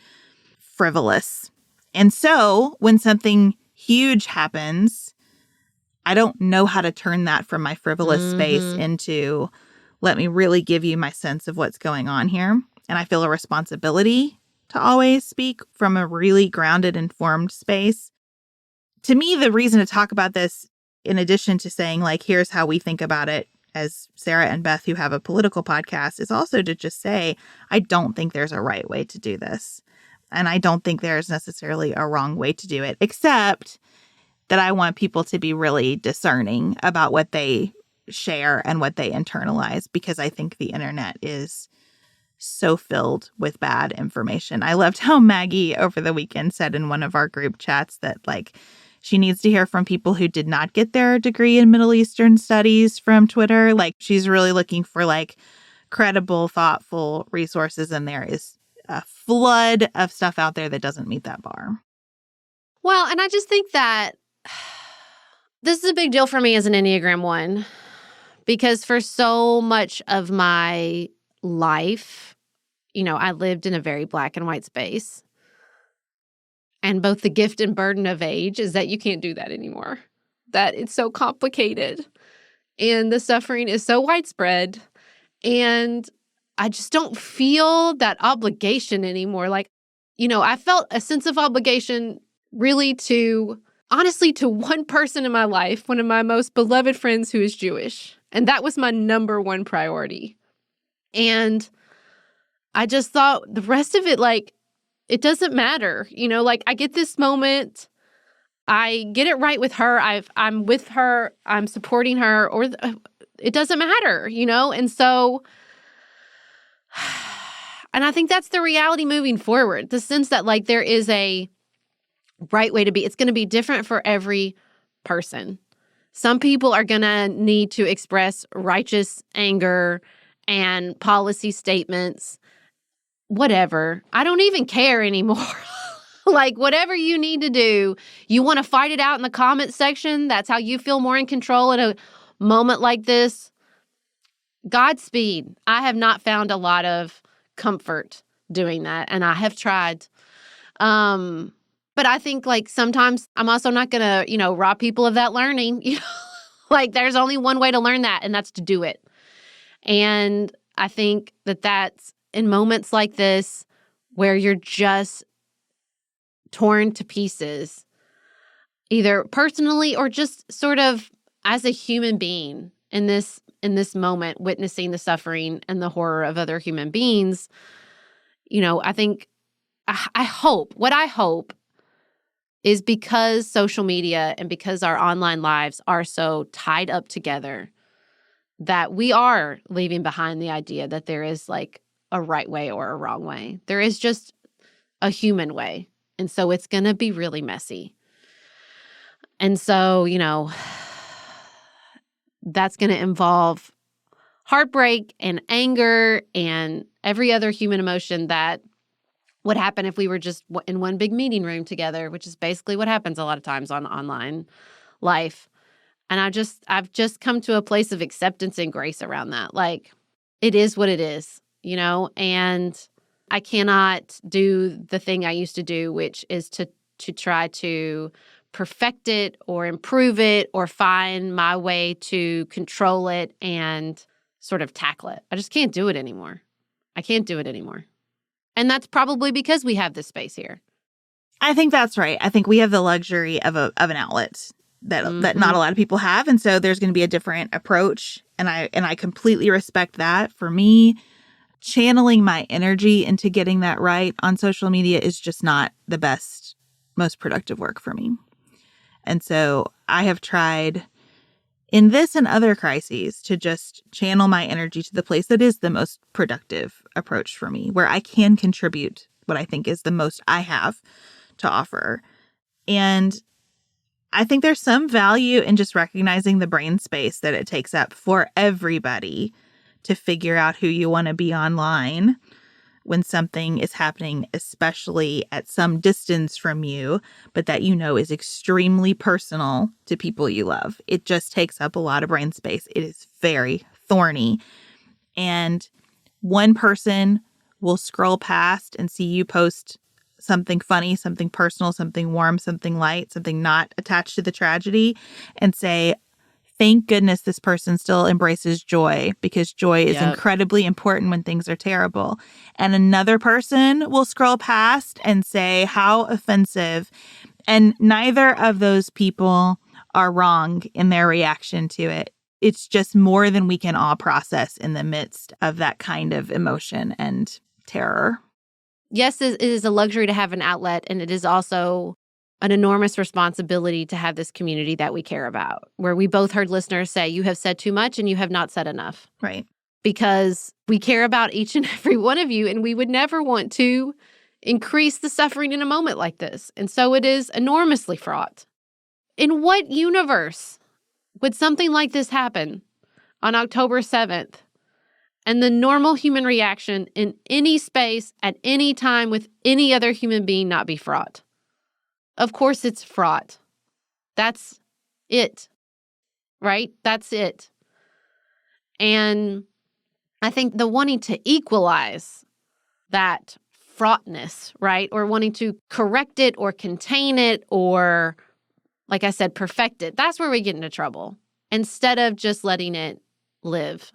frivolous. And so when something huge happens, I don't know how to turn that from my frivolous space into, let me really give you my sense of what's going on here. And I feel a responsibility to always speak from a really grounded, informed space. To me, the reason to talk about this, in addition to saying, like, here's how we think about it as Sarah and Beth, who have a political podcast, is also to just say, I don't think there's a right way to do this. And I don't think there's necessarily a wrong way to do it, except that I want people to be really discerning about what they share and what they internalize, because I think the internet is so filled with bad information. I loved how Maggie over the weekend said in one of our group chats that, like, she needs to hear from people who did not get their degree in Middle Eastern studies from Twitter. Like, she's really looking for, like, credible, thoughtful resources, and there is a flood of stuff out there that doesn't meet that bar. Well, and I just think that this is a big deal for me as an Enneagram 1, because for so much of my life, I lived in a very black and white space. And both the gift and burden of age is that you can't do that anymore, that it's so complicated and the suffering is so widespread. And I just don't feel that obligation anymore. Like, I felt a sense of obligation really to one person in my life, one of my most beloved friends who is Jewish. And that was my number one priority. And I just thought the rest of it, like, it doesn't matter. Like, I get this moment, I get it right with her, I'm with her, I'm supporting her, or it doesn't matter, And so, and I think that's the reality moving forward, the sense that, like, there is a right way to be. It's going to be different for every person. Some people are going to need to express righteous anger and policy statements, whatever. I don't even care anymore. Like, whatever you need to do, you want to fight it out in the comment section. That's how you feel more in control at a moment like this. Godspeed. I have not found a lot of comfort doing that, and I have tried. But I think, like, sometimes I'm also not going to, rob people of that learning. Like, there's only one way to learn that, and that's to do it. And I think that that's in moments like this where you're just torn to pieces, either personally or just sort of as a human being in this moment, witnessing the suffering and the horror of other human beings. I think I hope is, because social media and because our online lives are so tied up together, that we are leaving behind the idea that there is, like, a right way or a wrong way. There is just a human way. And so it's going to be really messy. And so, that's going to involve heartbreak and anger and every other human emotion that would happen if we were just in one big meeting room together, which is basically what happens a lot of times on online life. And I've just come to a place of acceptance and grace around that. Like, it is what it is, and I cannot do the thing I used to do, which is to try to perfect it or improve it or find my way to control it and sort of tackle it. I just can't do it anymore. I can't do it anymore. And that's probably because we have this space here. I think that's right. I think we have the luxury of an outlet that not a lot of people have. And so there's going to be a different approach. And I completely respect that. For me, channeling my energy into getting that right on social media is just not the best, most productive work for me. And so I have tried in this and other crises to just channel my energy to the place that is the most productive approach for me, where I can contribute what I think is the most I have to offer. And I think there's some value in just recognizing the brain space that it takes up for everybody to figure out who you want to be online when something is happening, especially at some distance from you, but that is extremely personal to people you love. It just takes up a lot of brain space. It is very thorny. And one person will scroll past and see you post something funny, something personal, something warm, something light, something not attached to the tragedy, and say, thank goodness this person still embraces joy, because joy is incredibly important when things are terrible. And another person will scroll past and say, how offensive. And neither of those people are wrong in their reaction to it. it's just more than we can all process in the midst of that kind of emotion and terror. Yes, it is a luxury to have an outlet, and it is also an enormous responsibility to have this community that we care about, where we both heard listeners say, you have said too much and you have not said enough. Right. Because we care about each and every one of you, and we would never want to increase the suffering in a moment like this. And so it is enormously fraught. In what universe would something like this happen on October 7th? And the normal human reaction in any space at any time with any other human being not be fraught? Of course it's fraught. That's it, right? That's it. And I think the wanting to equalize that fraughtness, right? Or wanting to correct it or contain it or, like I said, perfect it. That's where we get into trouble instead of just letting it live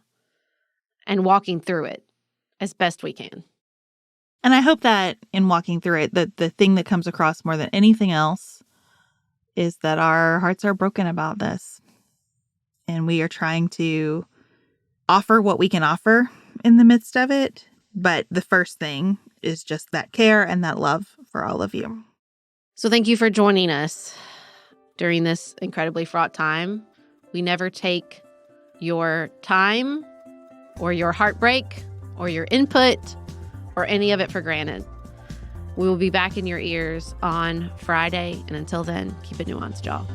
and walking through it as best we can. And I hope that in walking through it, the thing that comes across more than anything else is that our hearts are broken about this. And we are trying to offer what we can offer in the midst of it. But the first thing is just that care and that love for all of you. So thank you for joining us during this incredibly fraught time. We never take your time or your heartbreak or your input or any of it for granted. We will be back in your ears on Friday. And until then, keep it nuanced, y'all.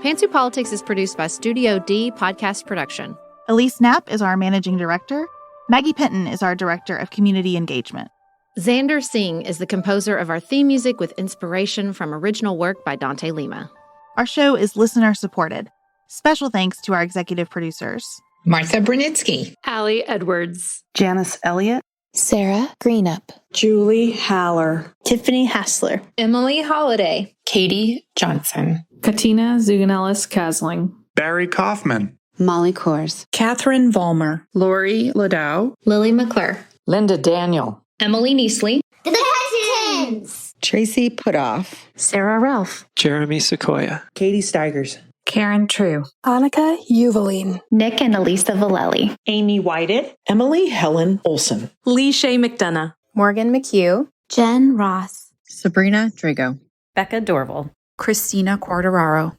Pantsuit Politics is produced by Studio D Podcast Production. Elise Knapp is our managing director. Maggie Penton is our director of community engagement. Xander Singh is the composer of our theme music with inspiration from original work by Dante Lima. Our show is listener supported. Special thanks to our executive producers: Martha Brunitsky, Allie Edwards, Janice Elliott, Sarah Greenup, Julie Haller, Tiffany Hassler, Emily Holiday, Katie Johnson, Katina Zuganellis-Kasling, Barry Kaufman, Molly Kors, Catherine Vollmer, Lori Ladow, Lily McClure, Linda Daniel, Emily Neasley, The Cousins, Tracy Putoff, Sarah Ralph, Jeremy Sequoia, Katie Steigers, Karen True, Annika Uvaline, Nick and Elisa Valelli, Amy Whited, Emily Helen Olson, Lee Shea McDonough, Morgan McHugh, Jen Ross, Sabrina Drigo, Becca Dorval, Christina Quartararo,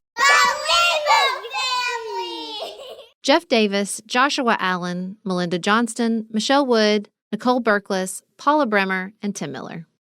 Jeff Davis, Joshua Allen, Melinda Johnston, Michelle Wood, Nicole Berkless, Paula Bremer, and Tim Miller.